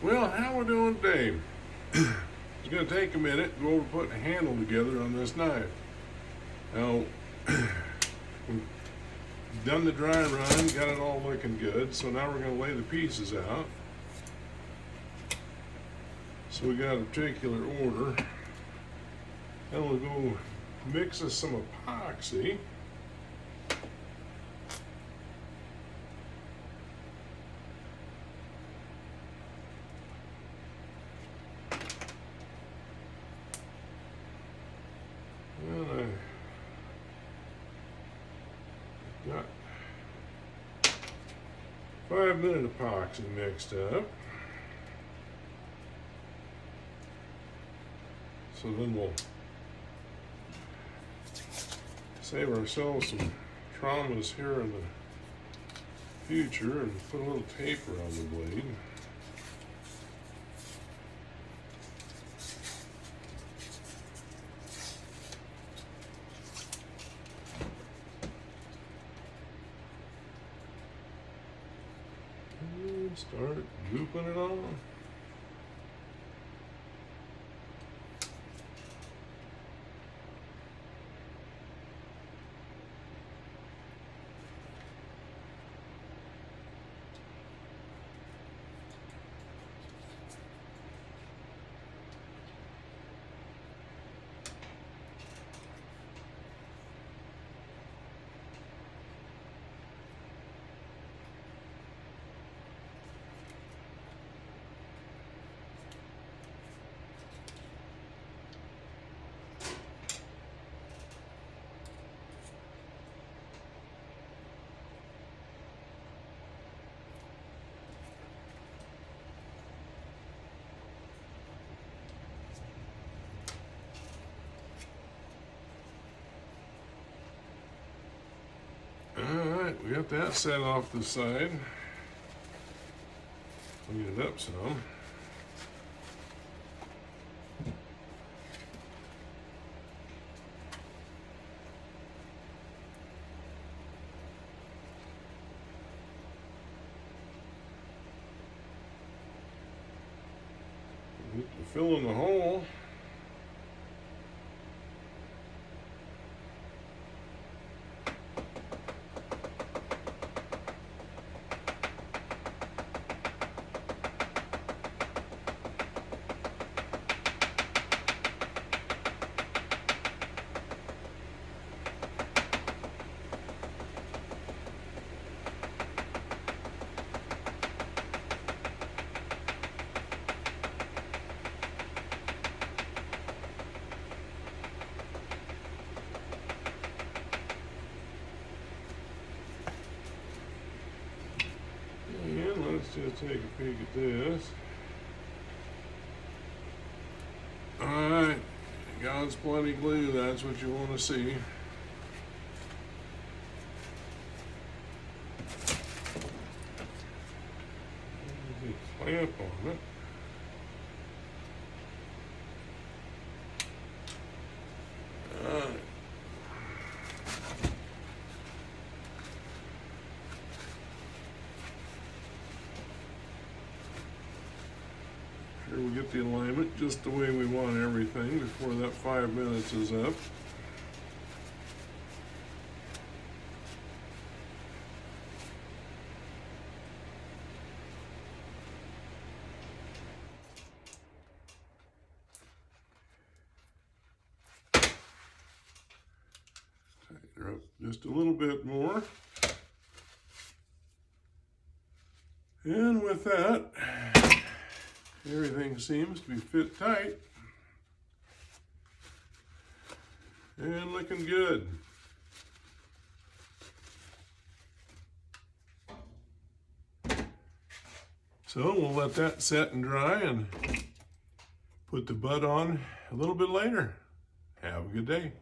Well, how we doing today? It's going to take a minute to go over putting a handle together on this knife. Now, we've done the dry run, got it all looking good, so now we're going to lay the pieces out. So we got a particular order. Then we'll go mix us some epoxy. And I got 5-minute epoxy mixed up. So then we'll save ourselves some traumas here in the future and put a little taper on the blade. And start looping it on. Alright, we got that set off to the side. Clean it up some. Fill in the hole. Let's just take a peek at this. Alright, God's plenty glue, that's what you want to see. Clamp on it. Alright. Here we get the alignment just the way we want everything before that 5 minutes is up. Tighten her up just a little bit more. And with that, everything seems to be fit tight and looking good. So we'll let that set and dry and put the butt on a little bit later. Have a good day.